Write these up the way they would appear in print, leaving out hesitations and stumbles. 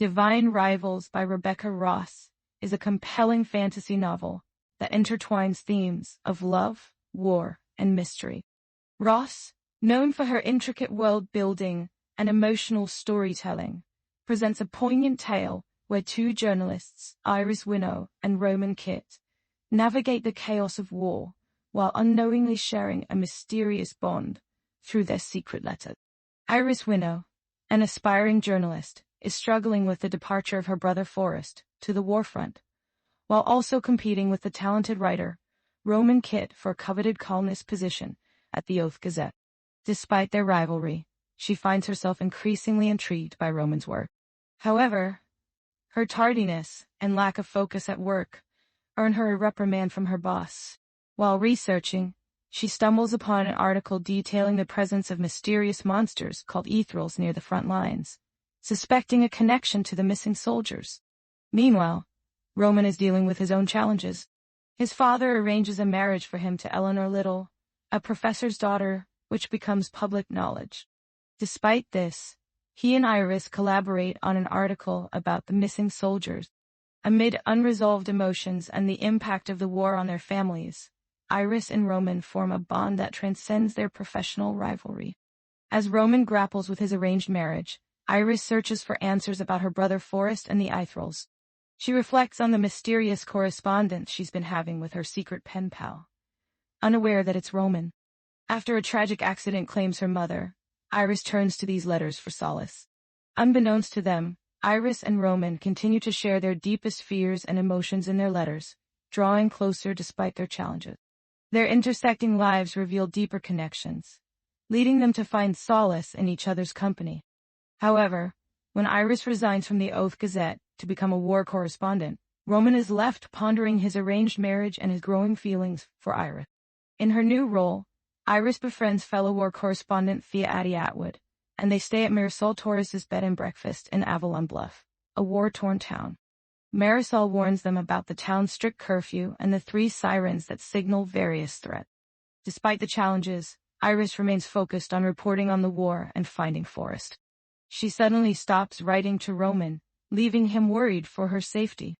Divine Rivals by Rebecca Ross is a compelling fantasy novel that intertwines themes of love, war, and mystery. Ross, known for her intricate world-building and emotional storytelling, presents a poignant tale where two journalists, Winnow and Roman Kitt, navigate the chaos of war while unknowingly sharing a mysterious bond through their secret letters. Winnow, an aspiring journalist, is struggling with the departure of her brother Forrest to the warfront, while also competing with the talented writer Roman Kitt for a coveted columnist position at the Oath Gazette. Despite their rivalry, she finds herself increasingly intrigued by Roman's work. However, her tardiness and lack of focus at work earn her a reprimand from her boss. While researching, she stumbles upon an article detailing the presence of mysterious monsters called eithrals near the front lines, suspecting a connection to the missing soldiers. Meanwhile, Roman is dealing with his own challenges. His father arranges a marriage for him to Eleanor Little, a professor's daughter, which becomes public knowledge. Despite this, he and Iris collaborate on an article about the missing soldiers. Amid unresolved emotions and the impact of the war on their families, Iris and Roman form a bond that transcends their professional rivalry. As Roman grapples with his arranged marriage, Iris searches for answers about her brother Forrest and the eithrals. She reflects on the mysterious correspondence she's been having with her secret pen pal, unaware that it's Roman. After a tragic accident claims her mother, Iris turns to these letters for solace. Unbeknownst to them, Iris and Roman continue to share their deepest fears and emotions in their letters, drawing closer despite their challenges. Their intersecting lives reveal deeper connections, leading them to find solace in each other's company. However, when Iris resigns from the Oath Gazette to become a war correspondent, Roman is left pondering his arranged marriage and his growing feelings for Iris. In her new role, Iris befriends fellow war correspondent Thea Addie Atwood, and they stay at Marisol Torres's bed and breakfast in Avalon Bluff, a war-torn town. Marisol warns them about the town's strict curfew and the 3 sirens that signal various threats. Despite the challenges, Iris remains focused on reporting on the war and finding Forrest. She suddenly stops writing to Roman, leaving him worried for her safety.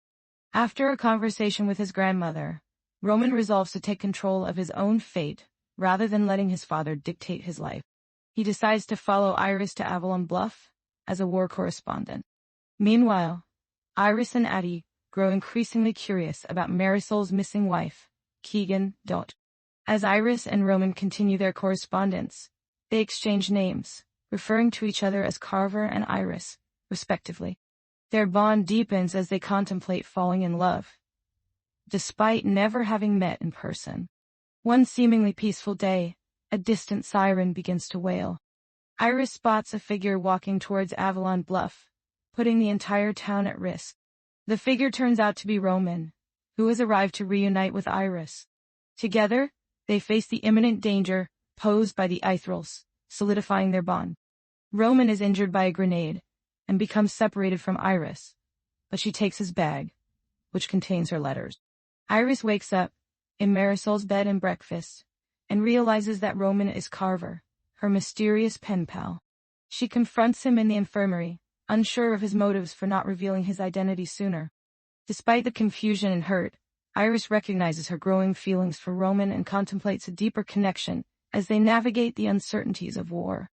After a conversation with his grandmother, Roman resolves to take control of his own fate rather than letting his father dictate his life. He decides to follow Iris to Avalon Bluff as a war correspondent. Meanwhile, Iris and Addie grow increasingly curious about Marisol's missing wife, Keegan. As Iris and Roman continue their correspondence, they exchange names, referring to each other as Carver and Iris, respectively. Their bond deepens as they contemplate falling in love, despite never having met in person. One seemingly peaceful day, a distant siren begins to wail. Iris spots a figure walking towards Avalon Bluff, putting the entire town at risk. The figure turns out to be Roman, who has arrived to reunite with Iris. Together, they face the imminent danger posed by the eithrals, solidifying their bond. Roman is injured by a grenade and becomes separated from Iris, but she takes his bag, which contains her letters. Iris wakes up in Marisol's bed and breakfast and realizes that Roman is Carver, her mysterious pen pal. She confronts him in the infirmary, unsure of his motives for not revealing his identity sooner. Despite the confusion and hurt, Iris recognizes her growing feelings for Roman and contemplates a deeper connection as they navigate the uncertainties of war.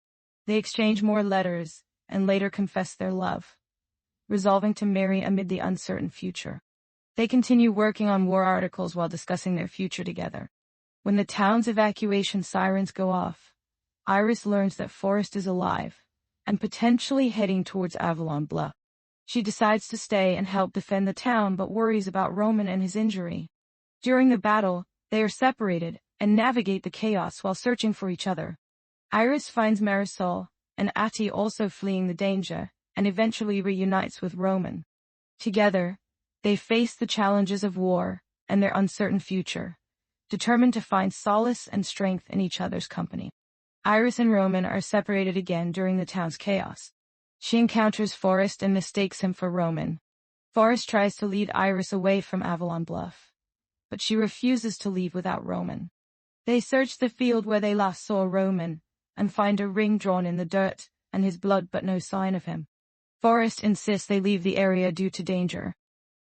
They exchange more letters and later confess their love, resolving to marry amid the uncertain future. They continue working on war articles while discussing their future together. When the town's evacuation sirens go off, Iris learns that Forrest is alive and potentially heading towards Avalon Bluff. She decides to stay and help defend the town but worries about Roman and his injury. During the battle, they are separated and navigate the chaos while searching for each other. Iris finds Marisol and Addie also fleeing the danger and eventually reunites with Roman. Together, they face the challenges of war and their uncertain future, determined to find solace and strength in each other's company. Iris and Roman are separated again during the town's chaos. She encounters Forrest and mistakes him for Roman. Forrest tries to lead Iris away from Avalon Bluff, but she refuses to leave without Roman. They search the field where they last saw Roman and find a ring drawn in the dirt and his blood but no sign of him. Forrest insists they leave the area due to danger.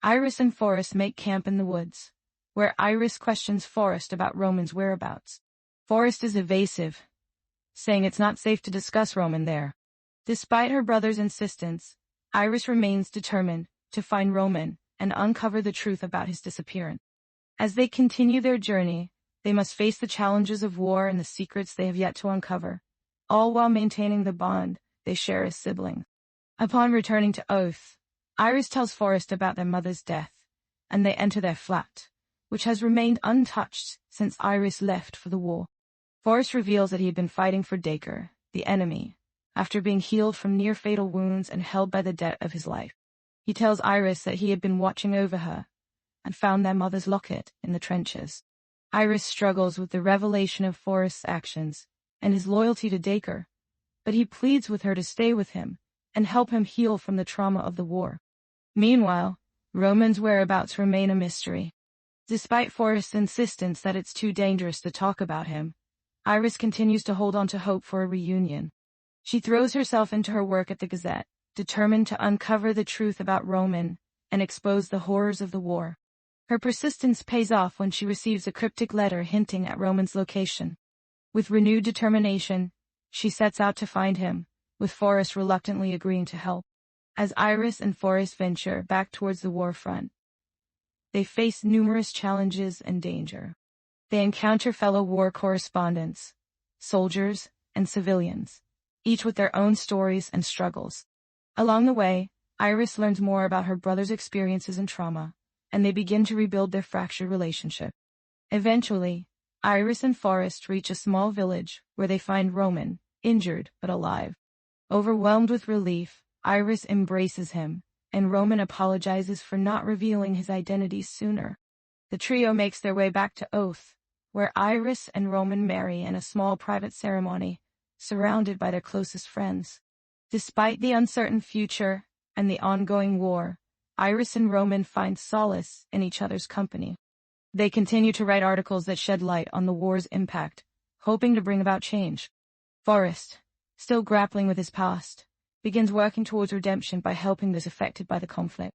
Iris and Forrest make camp in the woods, where Iris questions Forrest about Roman's whereabouts. Forrest is evasive, saying it's not safe to discuss Roman there. Despite her brother's insistence, Iris remains determined to find Roman and uncover the truth about his disappearance. As they continue their journey, they must face the challenges of war and the secrets they have yet to uncover, all while maintaining the bond they share as siblings. Upon returning to Oath, Iris tells Forrest about their mother's death, and they enter their flat, which has remained untouched since Iris left for the war. Forrest reveals that he had been fighting for Dacre, the enemy, after being healed from near-fatal wounds and held by the debt of his life. He tells Iris that he had been watching over her and found their mother's locket in the trenches. Iris struggles with the revelation of Forrest's actions and his loyalty to Dacre, but he pleads with her to stay with him and help him heal from the trauma of the war. Meanwhile, Roman's whereabouts remain a mystery. Despite Forrest's insistence that it's too dangerous to talk about him, Iris continues to hold on to hope for a reunion. She throws herself into her work at the Gazette, determined to uncover the truth about Roman and expose the horrors of the war. Her persistence pays off when she receives a cryptic letter hinting at Roman's location. With renewed determination, she sets out to find him, with Forrest reluctantly agreeing to help. As Iris and Forrest venture back towards the warfront, they face numerous challenges and danger. They encounter fellow war correspondents, soldiers, and civilians, each with their own stories and struggles. Along the way, Iris learns more about her brother's experiences and trauma, and they begin to rebuild their fractured relationship. Eventually, Iris and Forrest reach a small village where they find Roman, injured but alive. Overwhelmed with relief, Iris embraces him, and Roman apologizes for not revealing his identity sooner. The trio makes their way back to Oath, where Iris and Roman marry in a small private ceremony, surrounded by their closest friends. Despite the uncertain future and the ongoing war, Iris and Roman find solace in each other's company. They continue to write articles that shed light on the war's impact, hoping to bring about change. Forrest, still grappling with his past, begins working towards redemption by helping those affected by the conflict.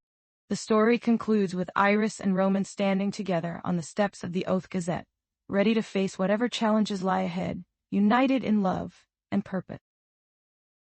The story concludes with Iris and Roman standing together on the steps of the Oath Gazette, ready to face whatever challenges lie ahead, united in love and purpose.